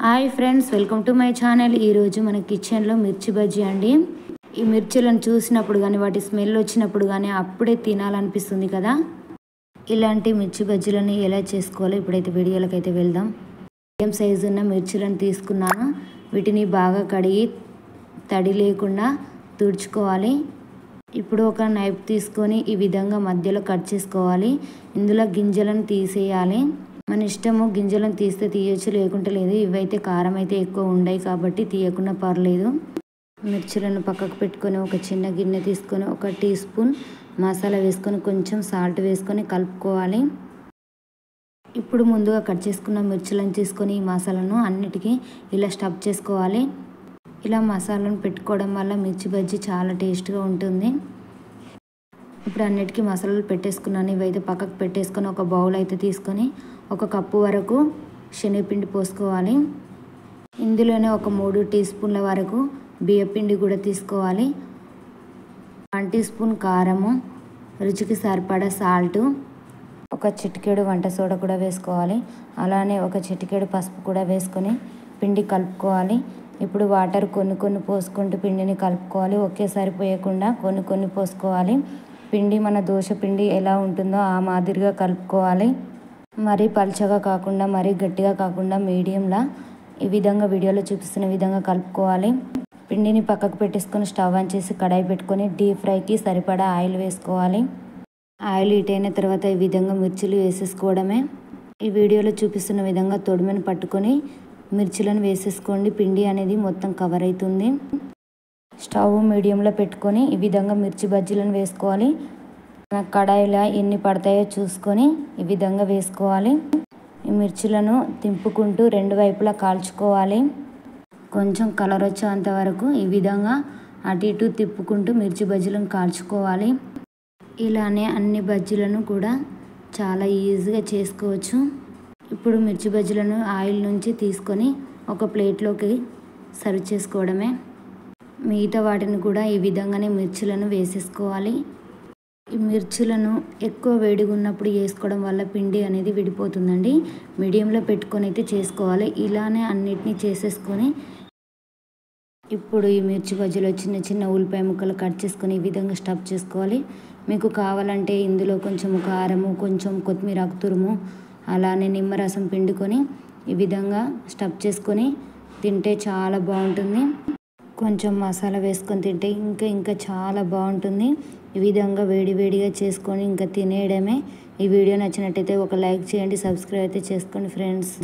Hi friends, welcome to my channel. ఈరోజు మన కిచెన్లో మిర్చి బజ్జీ అండి. ఈ మిర్చిలను చూసినప్పుడు కానీ వాటి స్మెల్ వచ్చినప్పుడు కానీ అప్పుడే తినాలనిపిస్తుంది కదా. ఇలాంటి మిర్చి బజ్జీలను ఎలా చేసుకోవాలో ఇప్పుడైతే వీడియోలోకి అయితే వెళ్దాం. మీడియం సైజు ఉన్న మిర్చిలను తీసుకున్నాను. వీటిని బాగా కడిగి తడి లేకుండా తుడుచుకోవాలి. ఇప్పుడు ఒక నైఫ్ తీసుకొని ఈ విధంగా మధ్యలో కట్ చేసుకోవాలి. ఇందులో గింజలను తీసేయాలి. మన ఇష్టము, గింజలను తీస్తే తీయచ్చు, లేకుంటే లేదు. ఇవైతే కారం అయితే ఎక్కువ ఉండవు కాబట్టి తీయకుండా పర్లేదు. మిర్చిలను పక్కకు పెట్టుకొని ఒక చిన్న గిన్నె తీసుకొని 1 టీ స్పూన్ మసాలా వేసుకొని కొంచెం సాల్ట్ వేసుకొని కలుపుకోవాలి. ఇప్పుడు ముందుగా కట్ చేసుకున్న మిర్చిలను తీసుకొని ఈ మసాలాను అన్నిటికీ ఇలా స్టఫ్ చేసుకోవాలి. ఇలా మసాలాను పెట్టుకోవడం వల్ల మిర్చి బజ్జీ చాలా టేస్ట్గా ఉంటుంది. ఇప్పుడు అన్నిటికీ మసాలాలు పెట్టేసుకున్నాను. ఇవైతే పక్కకు పెట్టేసుకొని ఒక బౌల్ అయితే తీసుకొని 1 కప్పు వరకు శనగపిండి పోసుకోవాలి. ఇందులోనే ఒక 3 టీ స్పూన్ల వరకు బియ్యపిండి కూడా తీసుకోవాలి. 1 టీ స్పూన్ కారము, రుచికి సరిపడా సాల్టు, ఒక చిటికెడు వంట సోడా కూడా వేసుకోవాలి. అలానే ఒక చిటికెడు పసుపు కూడా వేసుకొని పిండి కలుపుకోవాలి. ఇప్పుడు వాటర్ కొన్ని పోసుకుంటూ పిండిని కలుపుకోవాలి. ఒకేసారి పోయకుండా కొన్ని పోసుకోవాలి. పిండి మన దోశ పిండి ఎలా ఉంటుందో ఆ మాదిరిగా కలుపుకోవాలి. మరీ పల్చగా కాకుండా మరీ గట్టిగా కాకుండా మీడియంలా ఈ విధంగా వీడియోలో చూపిస్తున్న విధంగా కలుపుకోవాలి. పిండిని పక్కకు పెట్టేసుకొని స్టవ్ ఆన్ చేసి కడాయి పెట్టుకొని డీప్ ఫ్రైకి సరిపడా ఆయిల్ వేసుకోవాలి. ఆయిల్ హీట్ అయిన తర్వాత ఈ విధంగా మిర్చిలు వేసేసుకోవడమే. ఈ వీడియోలో చూపిస్తున్న విధంగా తొడిమెను పట్టుకొని మిర్చిలను వేసేసుకోండి. పిండి అనేది మొత్తం కవర్ అవుతుంది. స్టవ్ మీడియంలో పెట్టుకొని ఈ విధంగా మిర్చి బజ్జీలను వేసుకోవాలి. మన కడాయిలో ఎన్ని పడతాయో చూసుకొని ఈ విధంగా వేసుకోవాలి. ఈ మిర్చిలను తింపుకుంటూ 2 వైపులా కాల్చుకోవాలి. కొంచెం కలర్ వచ్చేంత వరకు ఈ విధంగా అటు ఇటు తిప్పుకుంటూ మిర్చి బజ్జీలను కాల్చుకోవాలి. ఇలానే అన్ని బజ్జీలను కూడా చాలా ఈజీగా చేసుకోవచ్చు. ఇప్పుడు మిర్చి బజ్జీలను ఆయిల్ నుంచి తీసుకొని ఒక ప్లేట్లోకి సర్వ్ చేసుకోవడమే. మిగతా వాటిని కూడా ఈ విధంగానే మిర్చిలను వేసేసుకోవాలి. ఈ మిర్చిలను ఎక్కువ వేడిగా ఉన్నప్పుడు వేసుకోవడం వల్ల పిండి అనేది విడిపోతుందండి. మీడియంలో పెట్టుకొని అయితే చేసుకోవాలి. ఇలానే అన్నిటినీ చేసేసుకొని ఇప్పుడు ఈ మిర్చి బజ్జీలో చిన్న ఉల్లిపాయ ముక్కలు కట్ చేసుకొని ఈ విధంగా స్టఫ్ చేసుకోవాలి. మీకు కావాలంటే ఇందులో కొంచెం కారము, కొంచెం కొత్తిమీర ఆకు తురుము, అలానే నిమ్మరసం పిండుకొని ఈ విధంగా స్టఫ్ చేసుకొని తింటే చాలా బాగుంటుంది. కొంచెం మసాలా వేసుకొని తింటే ఇంకా చాలా బాగుంటుంది. ఈ విధంగా వేడిగా చేసుకొని ఇంకా తినేయడమే. ఈ వీడియో నచ్చినట్టయితే ఒక లైక్ చేయండి, సబ్స్క్రైబ్ అయితే చేసుకోండి ఫ్రెండ్స్.